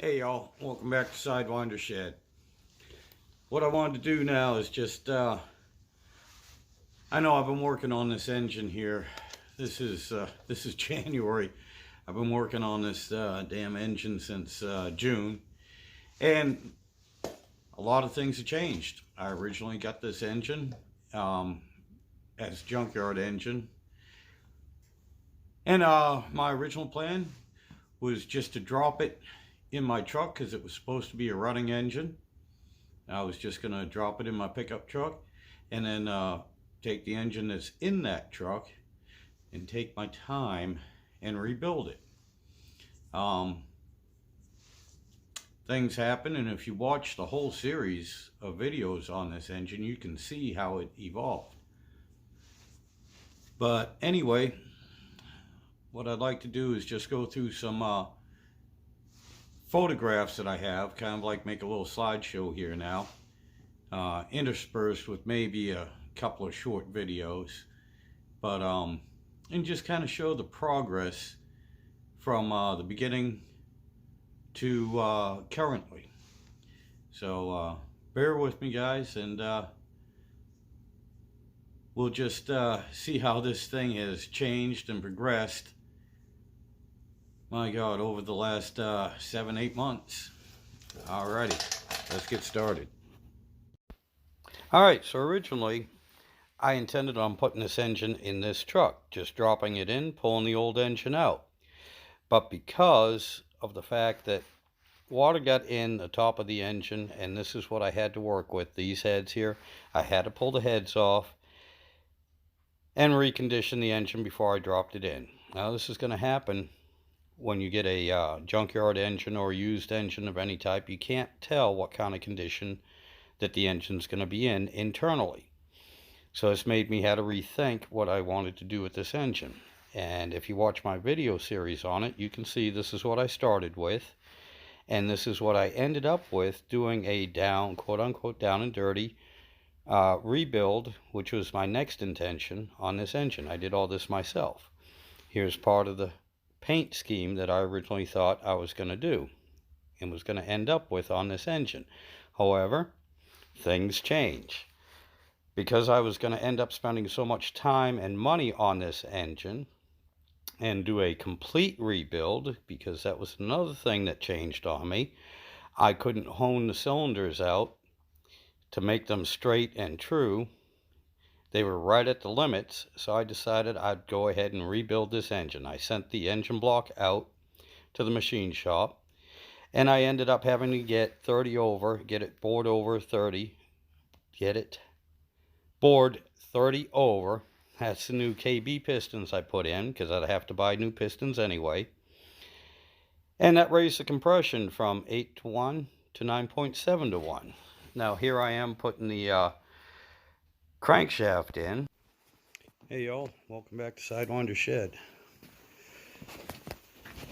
Hey y'all, welcome back to Sidewinder Shed. What I wanted to do now is just, I know I've been working on this engine here. This is January. I've been working on this damn engine since June, and a lot of things have changed. I originally got this engine as junkyard engine, and my original plan was just to drop it in my truck because it was supposed to be a running engine. I was just going to drop it in my pickup truck and then take the engine that's in that truck and take my time and rebuild it. Things happen, and if you watch the whole series of videos on this engine, you can see how it evolved. But anyway, what I'd like to do is just go through some photographs that I have, kind of like make a little slideshow here now, interspersed with maybe a couple of short videos, but and just kind of show the progress from the beginning to currently. So bear with me, guys, and we'll just see how this thing has changed and progressed. My God, over the last 7-8 months. Alrighty, let's get started. Alright, so originally I intended on putting this engine in this truck, just dropping it in, pulling the old engine out. But because of the fact that water got in the top of the engine, and this is what I had to work with, these heads here, I had to pull the heads off and recondition the engine before I dropped it in. Now this is going to happen when you get a junkyard engine or a used engine of any type. You can't tell what kind of condition that the engine's going to be in internally. So it's made me have to rethink what I wanted to do with this engine. And if you watch my video series on it, you can see this is what I started with, and this is what I ended up with, doing a down, quote-unquote, down and dirty rebuild, which was my next intention on this engine. I did all this myself. Here's part of the paint scheme that I originally thought I was going to do and was going to end up with on this engine. However, things change. Because I was going to end up spending so much time and money on this engine and do a complete rebuild, because that was another thing that changed on me. I couldn't hone the cylinders out to make them straight and true. They were right at the limits, so I decided I'd go ahead and rebuild this engine. I sent the engine block out to the machine shop, and I ended up having to get 30 over, get it bored over 30, get it bored 30 over. That's the new KB pistons I put in, because I'd have to buy new pistons anyway. And that raised the compression from 8 to 1 to 9.7 to 1. Now here I am putting the crankshaft in. Hey y'all, welcome back to Sidewinder Shed.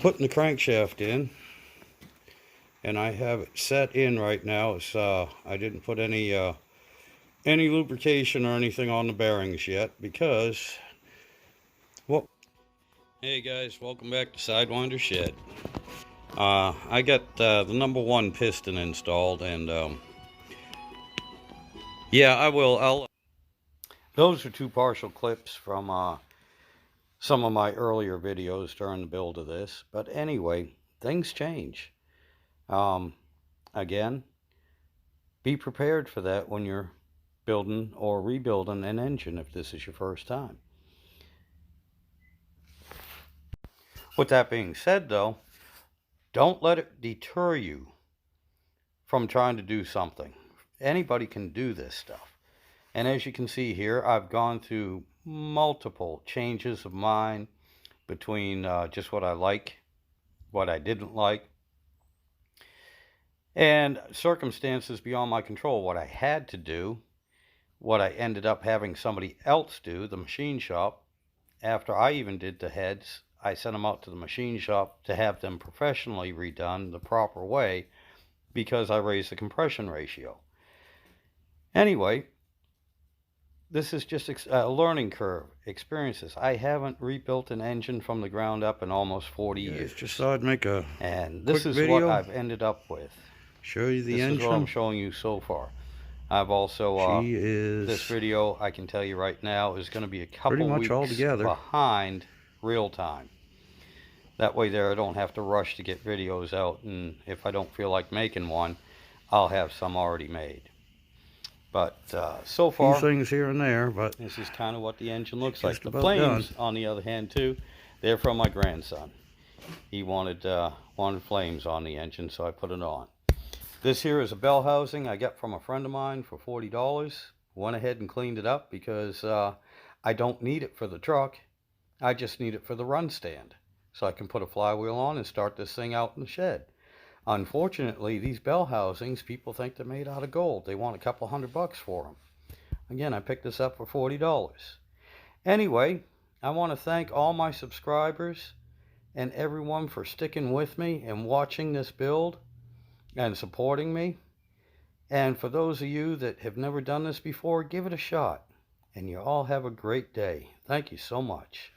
Putting the crankshaft in, and I have it set in right now. It's I didn't put any lubrication or anything on the bearings yet, because, well, hey guys, welcome back to Sidewinder Shed. I got the number 1 piston installed, and yeah, I'll those are 2 partial clips from some of my earlier videos during the build of this. But anyway, things change. Again, be prepared for that when you're building or rebuilding an engine if this is your first time. With that being said, though, don't let it deter you from trying to do something. Anybody can do this stuff. And as you can see here, I've gone through multiple changes of mine between just what I like, what I didn't like, and circumstances beyond my control. What I had to do, what I ended up having somebody else do, the machine shop. After I even did the heads, I sent them out to the machine shop to have them professionally redone the proper way, because I raised the compression ratio. Anyway, this is just a learning curve, experiences. I haven't rebuilt an engine from the ground up in almost 40 years. Just thought I'd make a and quick this is video. what I've ended up with. Show you the this engine. This is what I'm showing you so far. I've also, this video, I can tell you right now, is going to be a couple weeks behind real time. That way there I don't have to rush to get videos out, and if I don't feel like making one, I'll have some already made. But so far, a few things here and there, but this is kind of what the engine looks like. The flames, on the other hand, too, they're from my grandson. He wanted flames on the engine, so I put it on. This here is a bell housing I got from a friend of mine for $40. Went ahead and cleaned it up because I don't need it for the truck. I just need it for the run stand, so I can put a flywheel on and start this thing out in the shed. Unfortunately, these bell housings, people think they're made out of gold. They want a couple $100 for them. Again, I picked this up for $40. Anyway, I want to thank all my subscribers and everyone for sticking with me and watching this build and supporting me. And for those of you that have never done this before, give it a shot. And you all have a great day. Thank you so much.